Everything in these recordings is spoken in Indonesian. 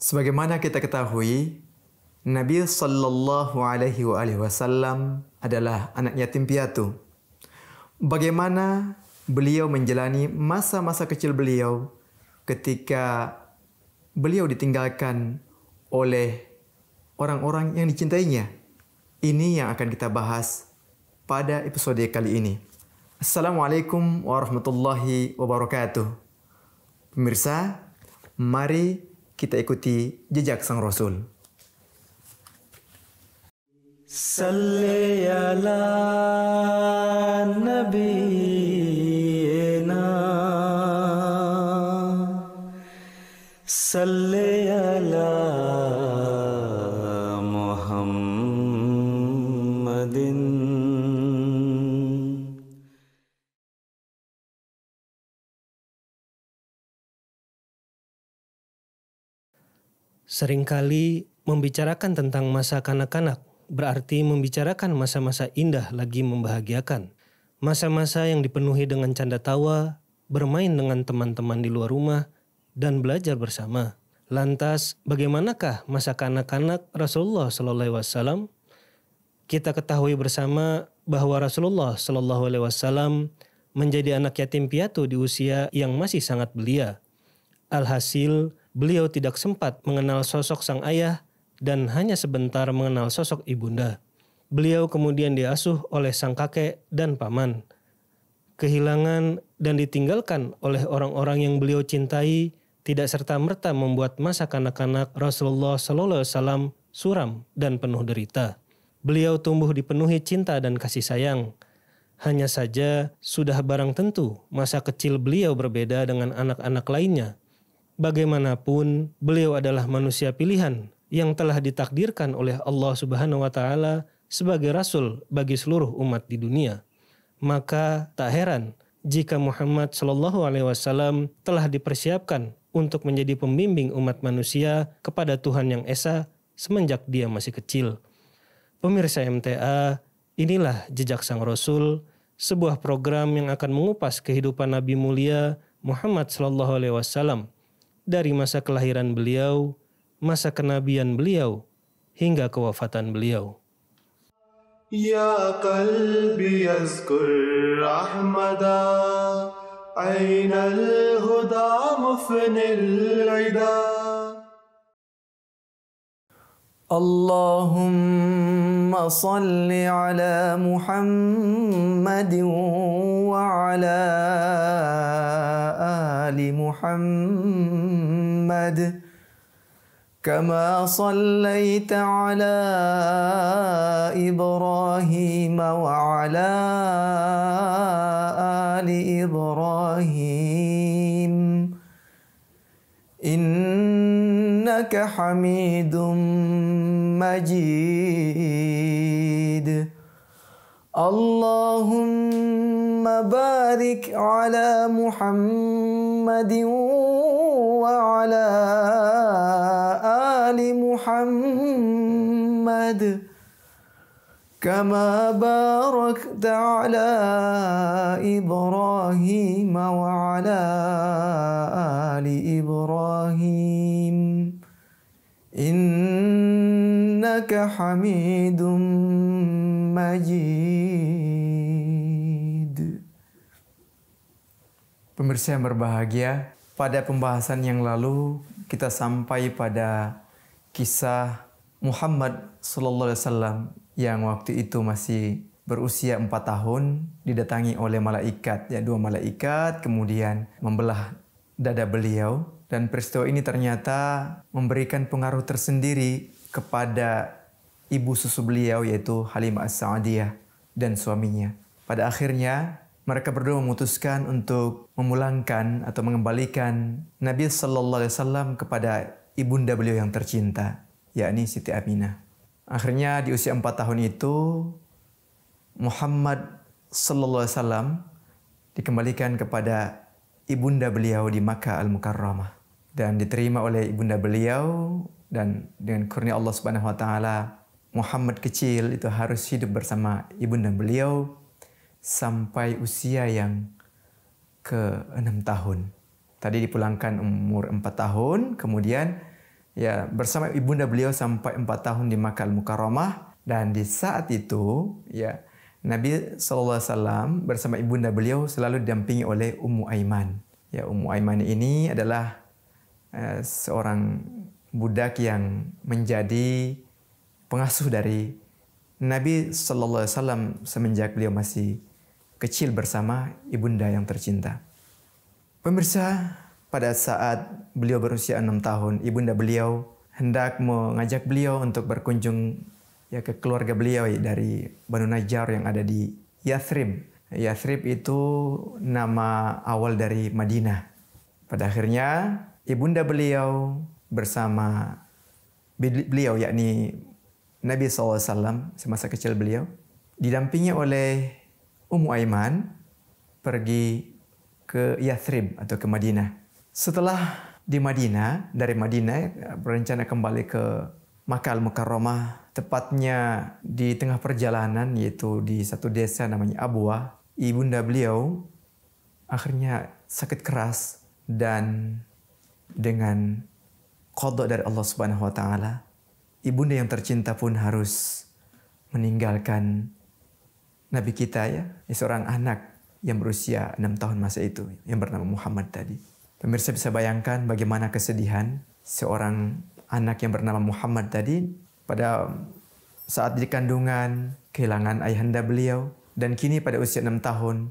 Sebagaimana kita ketahui, Nabi Sallallahu Alaihi Wasallam adalah anak yatim piatu. Bagaimana beliau menjalani masa-masa kecil beliau ketika beliau ditinggalkan oleh orang-orang yang dicintainya. Ini yang akan kita bahas pada episode kali ini. Assalamualaikum warahmatullahi wabarakatuh. Pemirsa, mari kita ikuti jejak sang Rasul. Salli ala nabiyina, salli ala Muhammadin. Seringkali membicarakan tentang masa kanak-kanak berarti membicarakan masa-masa indah lagi membahagiakan. Masa-masa yang dipenuhi dengan canda tawa, bermain dengan teman-teman di luar rumah, dan belajar bersama. Lantas, bagaimanakah masa kanak-kanak Rasulullah SAW? Kita ketahui bersama bahwa Rasulullah SAW menjadi anak yatim piatu di usia yang masih sangat belia. Alhasil, beliau tidak sempat mengenal sosok sang ayah dan hanya sebentar mengenal sosok ibunda. Beliau kemudian diasuh oleh sang kakek dan paman. Kehilangan dan ditinggalkan oleh orang-orang yang beliau cintai tidak serta-merta membuat masa kanak-kanak Rasulullah SAW suram dan penuh derita. Beliau tumbuh dipenuhi cinta dan kasih sayang. Hanya saja sudah barang tentu masa kecil beliau berbeda dengan anak-anak lainnya. Bagaimanapun, beliau adalah manusia pilihan yang telah ditakdirkan oleh Allah Subhanahu wa Ta'ala sebagai rasul bagi seluruh umat di dunia. Maka tak heran jika Muhammad SAW telah dipersiapkan untuk menjadi pembimbing umat manusia kepada Tuhan yang Esa semenjak dia masih kecil. Pemirsa MTA, inilah Jejak Sang Rasul, sebuah program yang akan mengupas kehidupan Nabi mulia Muhammad SAW dari masa kelahiran beliau, masa kenabian beliau, hingga kewafatan beliau. Ya qalbi yazkur Ahmada, aynal huda mufnil ida. Allahumma salli ala Muhammadin wa ala ali Muhammad kama sallaita ala Ibrahim wa ala ali Ibrahim innaka hamidum majid. Allahumma barik ala Muhammadin wa ala ali Muhammad kama barakta ala Ibrahim wa ala ali Ibrahim innaka hamidum majid. Pemirsa yang berbahagia, pada pembahasan yang lalu kita sampai pada kisah Muhammad SAW yang waktu itu masih berusia 4 tahun didatangi oleh malaikat, ya 2 malaikat kemudian membelah dada beliau, dan peristiwa ini ternyata memberikan pengaruh tersendiri kepada ibu susu beliau yaitu Halimah As-Sa'diyah dan suaminya. Pada akhirnya mereka berdua memutuskan untuk memulangkan atau mengembalikan Nabi Sallallahu Alaihi Wasallam kepada ibunda beliau yang tercinta, yakni Siti Aminah. Akhirnya di usia 4 tahun itu Muhammad Sallallahu Alaihi Wasallam dikembalikan kepada ibunda beliau di Makkah Al-Mukarramah dan diterima oleh ibunda beliau, dan dengan kurnia Allah Subhanahu wa taala Muhammad kecil itu harus hidup bersama ibunda beliau sampai usia yang ke-6 tahun. Tadi dipulangkan umur 4 tahun, kemudian ya bersama ibunda beliau sampai 4 tahun di Makkah Al-Mukarramah, dan di saat itu ya Nabi SAW bersama ibunda beliau selalu didampingi oleh Ummu Aiman. Ya, Ummu Aiman ini adalah seorang budak yang menjadi pengasuh dari Nabi SAW semenjak beliau masih kecil bersama ibunda yang tercinta. Pemirsa, pada saat beliau berusia 6 tahun, ibunda beliau hendak mengajak beliau untuk berkunjung ya ke keluarga beliau dari Banu Najjar yang ada di Yathrib. Yathrib itu nama awal dari Madinah. Pada akhirnya ibunda beliau bersama beliau yakni Nabi SAW semasa kecil beliau didampingi oleh Ummu Aiman pergi ke Yathrib atau ke Madinah. Setelah di Madinah, dari Madinah berencana kembali ke Makkah Al-Mukarramah, tepatnya di tengah perjalanan yaitu di satu desa namanya Abwah, ibunda beliau akhirnya sakit keras dan dengan qada dari Allah Subhanahu wa taala, ibunda yang tercinta pun harus meninggalkan Nabi kita ya, seorang anak yang berusia 6 tahun masa itu yang bernama Muhammad tadi. Pemirsa bisa bayangkan bagaimana kesedihan seorang anak yang bernama Muhammad tadi pada saat di kandungan kehilangan ayahanda beliau, dan kini pada usia 6 tahun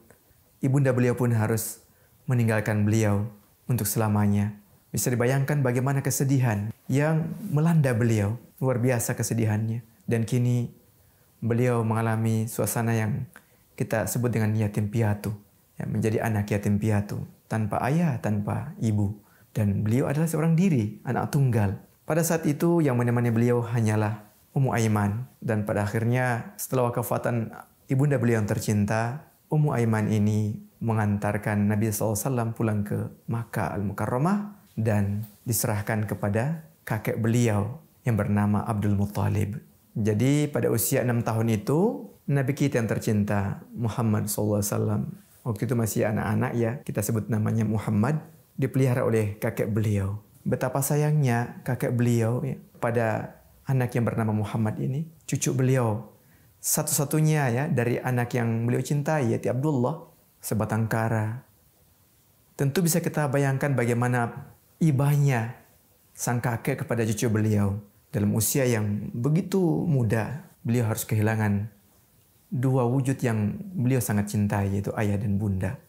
ibunda beliau pun harus meninggalkan beliau untuk selamanya. Bisa dibayangkan bagaimana kesedihan yang melanda beliau, luar biasa kesedihannya, dan kini beliau mengalami suasana yang kita sebut dengan yatim piatu, ya, menjadi anak yatim piatu, tanpa ayah, tanpa ibu. Dan beliau adalah seorang diri, anak tunggal. Pada saat itu yang menemani beliau hanyalah Ummu Aiman. Dan pada akhirnya setelah wafatan ibunda beliau yang tercinta, Ummu Aiman ini mengantarkan Nabi SAW pulang ke Makkah Al-Mukarramah dan diserahkan kepada kakek beliau yang bernama Abdul Muttalib. Jadi pada usia 6 tahun itu, Nabi kita yang tercinta Muhammad SAW, waktu itu masih anak-anak ya, kita sebut namanya Muhammad, dipelihara oleh kakek beliau. Betapa sayangnya kakek beliau ya, pada anak yang bernama Muhammad ini, cucu beliau satu-satunya ya dari anak yang beliau cintai, yaitu Abdullah, sebatang kara. Tentu bisa kita bayangkan bagaimana ibahnya sang kakek kepada cucu beliau. Dalam usia yang begitu muda, beliau harus kehilangan dua wujud yang beliau sangat cintai, yaitu ayah dan bunda.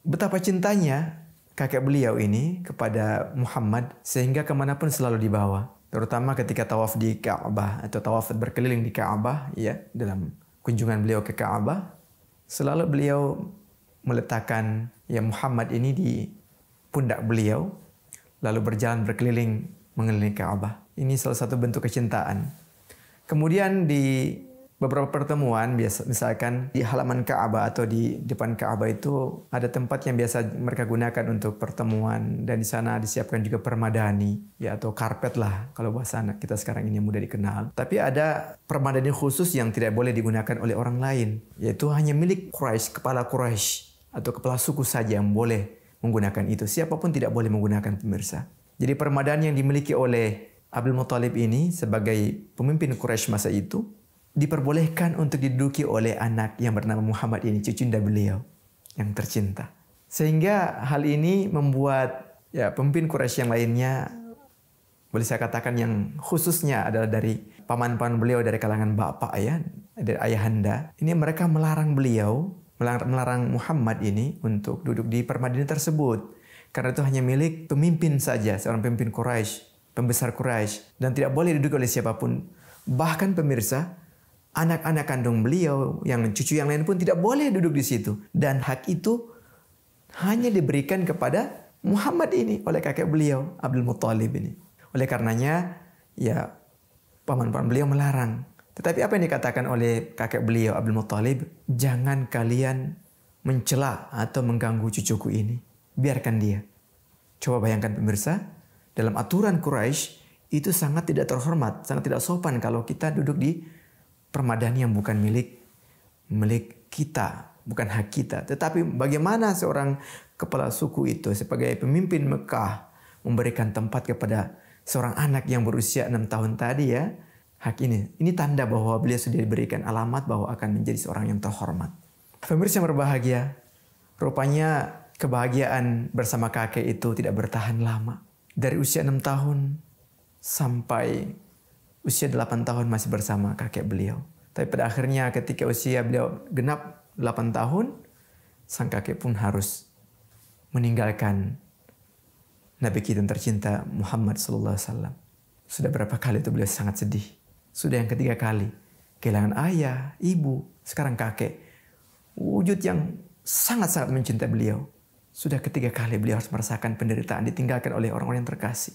Betapa cintanya kakek beliau ini kepada Muhammad sehingga kemanapun selalu dibawa. Terutama ketika tawaf di Ka'bah atau tawaf berkeliling di Ka'bah, ya, dalam kunjungan beliau ke Ka'bah, selalu beliau meletakkan ya Muhammad ini di pundak beliau, lalu berjalan berkeliling mengelilingi Ka'bah. Ini salah satu bentuk kecintaan. Kemudian di beberapa pertemuan, misalkan di halaman Ka'bah atau di depan Ka'bah itu ada tempat yang biasa mereka gunakan untuk pertemuan, dan di sana disiapkan juga permadani ya, atau karpet lah kalau bahasa anak kita sekarang ini yang mudah dikenal. Tapi ada permadani khusus yang tidak boleh digunakan oleh orang lain, yaitu hanya milik Quraisy, kepala Quraisy atau kepala suku saja yang boleh menggunakan itu. Siapapun tidak boleh menggunakan, pemirsa. Jadi permadani yang dimiliki oleh Abdul Muttalib ini sebagai pemimpin Quraisy masa itu diperbolehkan untuk diduduki oleh anak yang bernama Muhammad ini, cucunda beliau yang tercinta. Sehingga hal ini membuat ya pemimpin Quraisy yang lainnya, boleh saya katakan yang khususnya adalah dari paman-paman beliau dari kalangan bapak ya, dari ayahanda, ini mereka melarang beliau, melarang Muhammad ini untuk duduk di permadani tersebut. Karena itu hanya milik pemimpin saja, seorang pemimpin Quraisy, pembesar Quraisy, dan tidak boleh duduk oleh siapapun. Bahkan pemirsa, anak-anak kandung beliau, yang cucu yang lain pun tidak boleh duduk di situ. Dan hak itu hanya diberikan kepada Muhammad ini oleh kakek beliau, Abdul Muttalib ini. Oleh karenanya, ya paman-paman beliau melarang. Tetapi apa yang dikatakan oleh kakek beliau, Abdul Muttalib? Jangan kalian mencela atau mengganggu cucuku ini. Biarkan dia. Coba bayangkan pemirsa, dalam aturan Quraisy itu sangat tidak terhormat, sangat tidak sopan kalau kita duduk di permadani yang bukan milik kita, bukan hak kita. Tetapi bagaimana seorang kepala suku itu sebagai pemimpin Mekah memberikan tempat kepada seorang anak yang berusia 6 tahun tadi ya, hak ini. Ini tanda bahwa beliau sudah diberikan alamat bahwa akan menjadi seorang yang terhormat. Pemirsa yang berbahagia, rupanya kebahagiaan bersama kakek itu tidak bertahan lama. Dari usia 6 tahun sampai usia 8 tahun masih bersama kakek beliau. Tapi pada akhirnya ketika usia beliau genap 8 tahun, sang kakek pun harus meninggalkan Nabi kita yang tercinta Muhammad SAW. Sudah berapa kali itu beliau sangat sedih. Sudah yang ketiga kali. Kehilangan ayah, ibu, sekarang kakek. Wujud yang sangat-sangat mencintai beliau. Sudah ketiga kali beliau harus merasakan penderitaan ditinggalkan oleh orang-orang yang terkasih.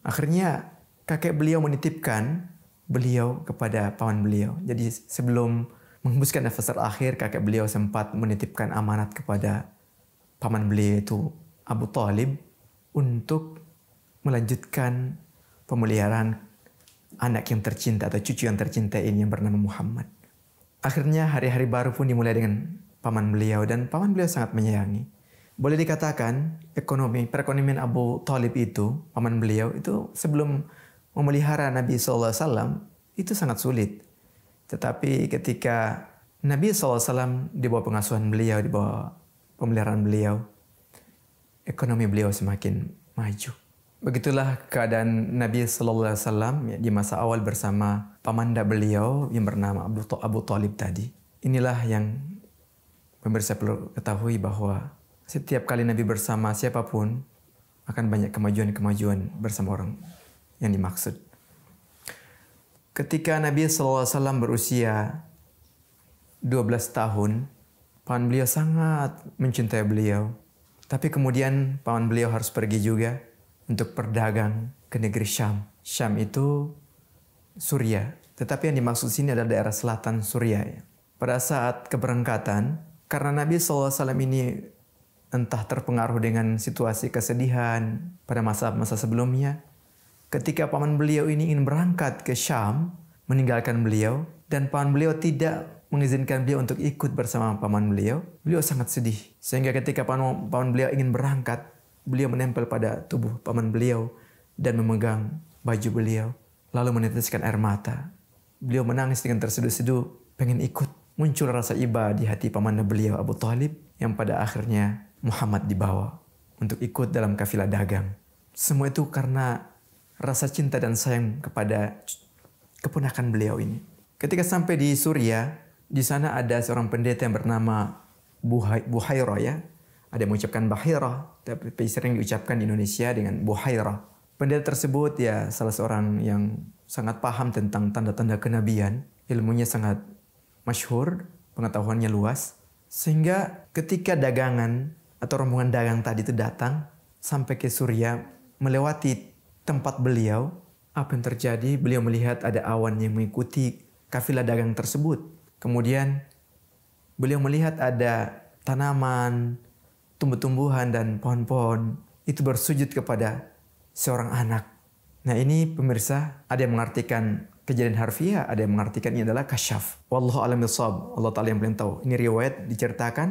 Akhirnya kakek beliau menitipkan beliau kepada paman beliau. Jadi sebelum menghembuskan nafas terakhir, kakek beliau sempat menitipkan amanat kepada paman beliau itu Abu Talib untuk melanjutkan pemeliharaan anak yang tercinta atau cucu yang tercinta ini yang bernama Muhammad. Akhirnya hari-hari baru pun dimulai dengan paman beliau dan paman beliau sangat menyayangi. Boleh dikatakan perekonomian Abu Talib itu, paman beliau itu sebelum memelihara Nabi SAW itu sangat sulit. Tetapi ketika Nabi SAW di bawah pengasuhan beliau, di bawah pemeliharaan beliau, ekonomi beliau semakin maju. Begitulah keadaan Nabi SAW di masa awal bersama pamanda beliau yang bernama Abu Talib tadi. Inilah yang pemirsa perlu ketahui bahwa setiap kali Nabi bersama siapapun akan banyak kemajuan-kemajuan bersama orang yang dimaksud. Ketika Nabi SAW berusia 12 tahun, paman beliau sangat mencintai beliau. Tapi kemudian paman beliau harus pergi juga untuk berdagang ke negeri Syam. Syam itu Suriah. Tetapi yang dimaksud sini adalah daerah selatan Suriah. Pada saat keberangkatan, karena Nabi SAW ini entah terpengaruh dengan situasi kesedihan pada masa-masa sebelumnya, ketika paman beliau ini ingin berangkat ke Syam, meninggalkan beliau, dan paman beliau tidak mengizinkan beliau untuk ikut bersama paman beliau, beliau sangat sedih. Sehingga ketika paman beliau ingin berangkat, beliau menempel pada tubuh paman beliau dan memegang baju beliau, lalu meneteskan air mata. Beliau menangis dengan terseduh-seduh, pengen ikut. Muncul rasa iba di hati paman beliau Abu Talib, yang pada akhirnya Muhammad dibawa untuk ikut dalam kafilah dagang. Semua itu karena rasa cinta dan sayang kepada keponakan beliau ini. Ketika sampai di Suriah, di sana ada seorang pendeta yang bernama Buhairah ya. Ada yang mengucapkan Bahirah, tapi sering diucapkan di Indonesia dengan Buhairah. Pendeta tersebut ya salah seorang yang sangat paham tentang tanda-tanda kenabian. Ilmunya sangat masyhur, pengetahuannya luas. Sehingga ketika dagangan atau rombongan dagang tadi itu datang sampai ke Suriah, melewati tempat beliau, apa yang terjadi? Beliau melihat ada awan yang mengikuti kafilah dagang tersebut. Kemudian beliau melihat ada tanaman, tumbuh-tumbuhan dan pohon-pohon itu bersujud kepada seorang anak. Nah ini pemirsa, ada yang mengartikan kejadian harfiah, ada yang mengartikan ini adalah kasyaf. Wallahu a'lam bishawab. Allah Ta'ala yang paling tahu. Ini riwayat diceritakan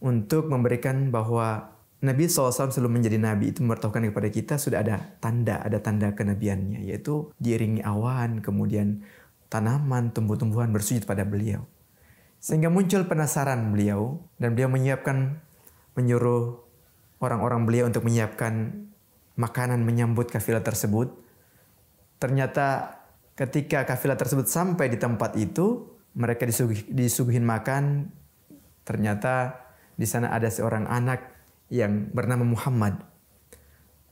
untuk memberikan bahwa Nabi SAW sebelum menjadi Nabi itu memberitahukan kepada kita sudah ada tanda kenabiannya. Yaitu diiringi awan, kemudian tanaman, tumbuh-tumbuhan bersujud pada beliau. Sehingga muncul penasaran beliau dan beliau menyuruh orang-orang beliau untuk menyiapkan makanan menyambut kafilah tersebut. Ternyata ketika kafilah tersebut sampai di tempat itu, mereka disuguhin makan. Ternyata di sana ada seorang anak yang bernama Muhammad.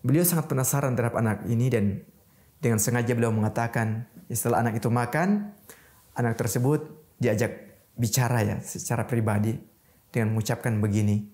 Beliau sangat penasaran terhadap anak ini dan dengan sengaja beliau mengatakan, setelah anak itu makan, anak tersebut diajak bicara ya secara pribadi dengan mengucapkan begini.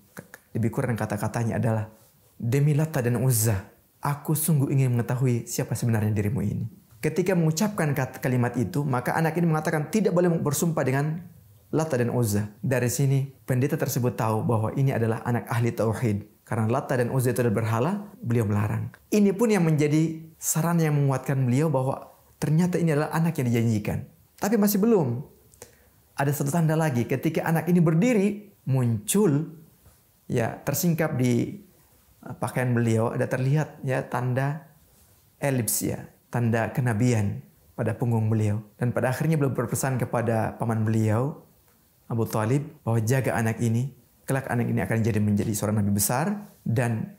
Lebih kurang kata-katanya adalah, demi Lata dan Uzza, aku sungguh ingin mengetahui siapa sebenarnya dirimu ini. Ketika mengucapkan kalimat itu, maka anak ini mengatakan tidak boleh bersumpah dengan Lata dan Uzza. Dari sini, pendeta tersebut tahu bahwa ini adalah anak ahli tauhid. Karena Lata dan Uzza itu adalah berhala, beliau melarang. Ini pun yang menjadi saran yang menguatkan beliau bahwa ternyata ini adalah anak yang dijanjikan. Tapi masih belum. Ada satu tanda lagi, ketika anak ini berdiri, muncul, ya tersingkap di pakaian beliau ada terlihat ya tanda elips ya, tanda kenabian pada punggung beliau. Dan pada akhirnya beliau berpesan kepada paman beliau Abu Thalib bahwa jaga anak ini, kelak anak ini akan menjadi seorang nabi besar, dan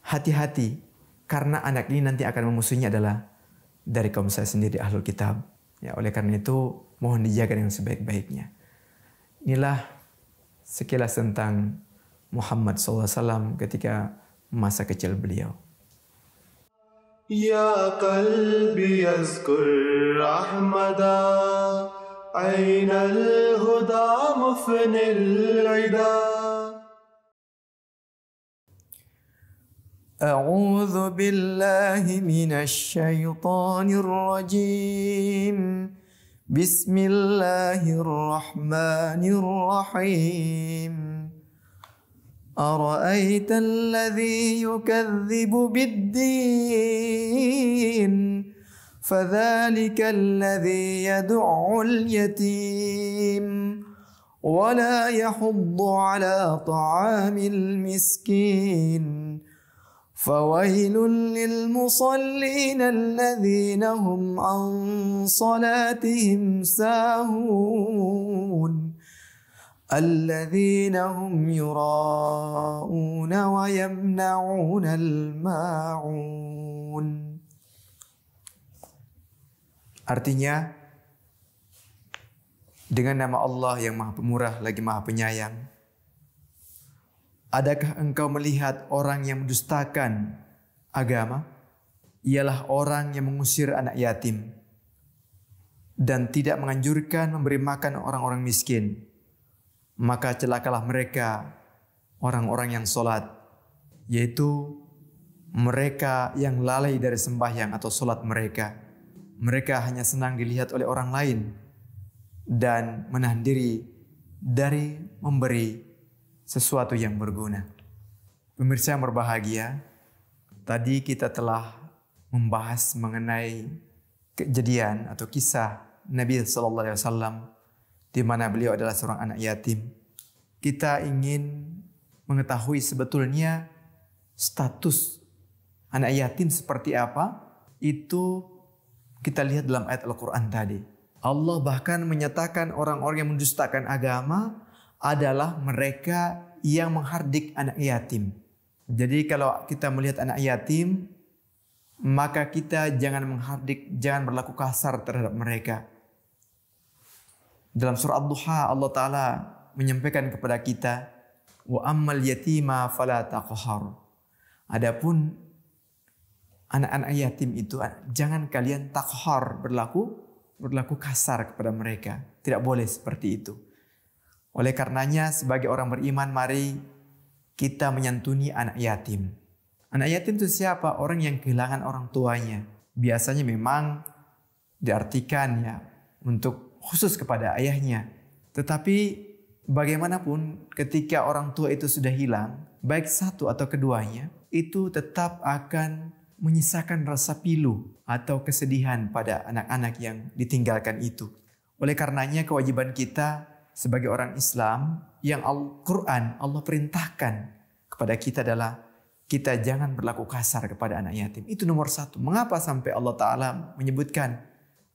hati-hati karena anak ini nanti akan memusuhinya adalah dari kaum saya sendiri, Ahlul Kitab. Ya, oleh karena itu mohon dijaga dengan sebaik-baiknya. Inilah sekilas tentang Muhammad SAW ketika masa kecil beliau. Ya qalbi yazkur Ahmada, Ainal huda mufnil ida. أعوذ بالله من الشيطان الرجيم بسم الله الرحمن الرحيم أرأيت الذي يكذب بالدين فذلك الذي يدع اليتيم ولا يحض على طعام المسكين فويل للمصلين الذين هم عن صلاتهم ساهون الذين هم يراءون ويمنعون الماعون. Artinya, dengan nama Allah yang Maha Pemurah lagi Maha Penyayang, adakah engkau melihat orang yang mendustakan agama? Ialah orang yang mengusir anak yatim dan tidak menganjurkan memberi makan orang-orang miskin. Maka celakalah mereka orang-orang yang sholat, yaitu mereka yang lalai dari sembahyang atau sholat mereka. Mereka hanya senang dilihat oleh orang lain dan menahan diri dari memberi sesuatu yang berguna. Pemirsa yang berbahagia, tadi kita telah membahas mengenai kejadian atau kisah Nabi SAW di mana beliau adalah seorang anak yatim. Kita ingin mengetahui sebetulnya status anak yatim seperti apa. Itu kita lihat dalam ayat Al-Quran tadi. Allah bahkan menyatakan orang-orang yang mendustakan agama adalah mereka yang menghardik anak yatim. Jadi kalau kita melihat anak yatim, maka kita jangan menghardik, jangan berlaku kasar terhadap mereka. Dalam surah Ad-Duha Allah Ta'ala menyampaikan kepada kita, wa ammal yatima fala taqhar. Adapun anak-anak yatim itu jangan kalian taqhar, berlaku kasar kepada mereka. Tidak boleh seperti itu. Oleh karenanya sebagai orang beriman, mari kita menyantuni anak yatim. Anak yatim itu siapa? Orang yang kehilangan orang tuanya. Biasanya memang diartikan ya untuk khusus kepada ayahnya. Tetapi bagaimanapun ketika orang tua itu sudah hilang, baik satu atau keduanya, itu tetap akan menyisakan rasa pilu atau kesedihan pada anak-anak yang ditinggalkan itu. Oleh karenanya kewajiban kita sebagai orang Islam yang Al-Quran Allah perintahkan kepada kita adalah kita jangan berlaku kasar kepada anak yatim. Itu nomor satu. Mengapa sampai Allah Ta'ala menyebutkan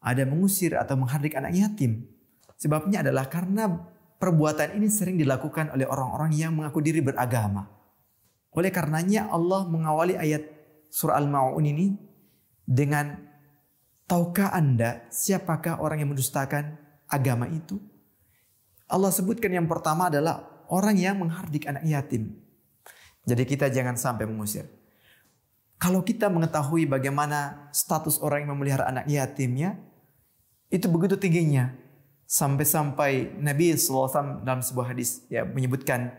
ada mengusir atau menghardik anak yatim? Sebabnya adalah karena perbuatan ini sering dilakukan oleh orang-orang yang mengaku diri beragama. Oleh karenanya Allah mengawali ayat surah Al-Ma'un ini dengan, tahukah anda siapakah orang yang mendustakan agama itu? Allah sebutkan yang pertama adalah orang yang menghardik anak yatim. Jadi kita jangan sampai mengusir. Kalau kita mengetahui bagaimana status orang yang memelihara anak yatimnya, itu begitu tingginya. Sampai-sampai Nabi SAW dalam sebuah hadis ya, menyebutkan,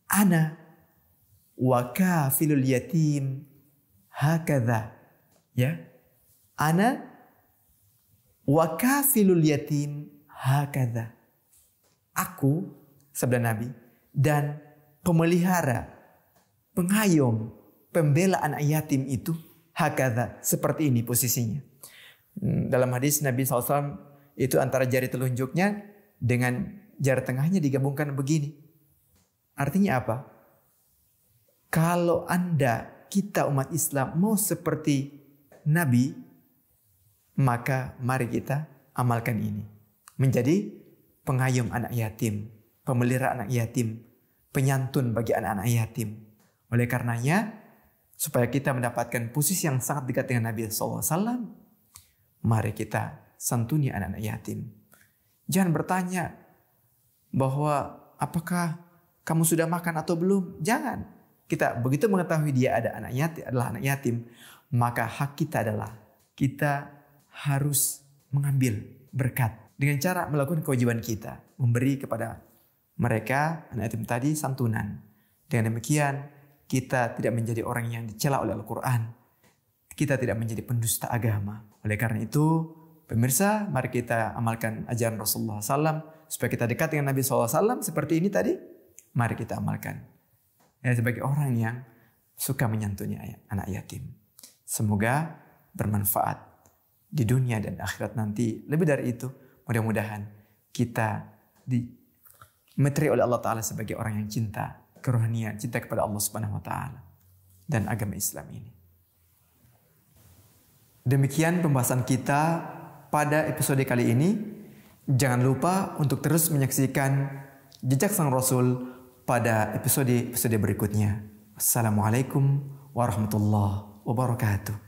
ana wa kafilul yatim hakadha. Ya, ana wa kafilul yatim hakadha. Aku, sabda Nabi, dan pemelihara, pengayom, pembela anak yatim itu hakadha, seperti ini posisinya. Dalam hadis Nabi SAW itu antara jari telunjuknya dengan jari tengahnya digabungkan begini. Artinya apa? Kalau kita umat Islam mau seperti Nabi, maka mari kita amalkan ini. Menjadi pengayom anak yatim, pemelihara anak yatim, penyantun bagi anak-anak yatim. Oleh karenanya, supaya kita mendapatkan posisi yang sangat dekat dengan Nabi SAW, mari kita santuni anak-anak yatim. Jangan bertanya bahwa apakah kamu sudah makan atau belum. Jangan. Kita begitu mengetahui dia adalah anak yatim, maka hak kita adalah kita harus mengambil berkat dengan cara melakukan kewajiban kita, memberi kepada mereka anak yatim tadi santunan. Dengan demikian kita tidak menjadi orang yang dicela oleh Al-Quran. Kita tidak menjadi pendusta agama. Oleh karena itu, pemirsa, mari kita amalkan ajaran Rasulullah SAW supaya kita dekat dengan Nabi SAW seperti ini tadi. Mari kita amalkan. Ya, sebagai orang yang suka menyantuni anak yatim. Semoga bermanfaat di dunia dan akhirat nanti. Lebih dari itu, mudah-mudahan kita dimetri oleh Allah Ta'ala sebagai orang yang cinta kerohanian, cinta kepada Allah Subhanahu Wa Ta'ala dan agama Islam ini. Demikian pembahasan kita pada episode kali ini. Jangan lupa untuk terus menyaksikan jejak sang Rasul pada episode berikutnya. Assalamualaikum warahmatullahi wabarakatuh.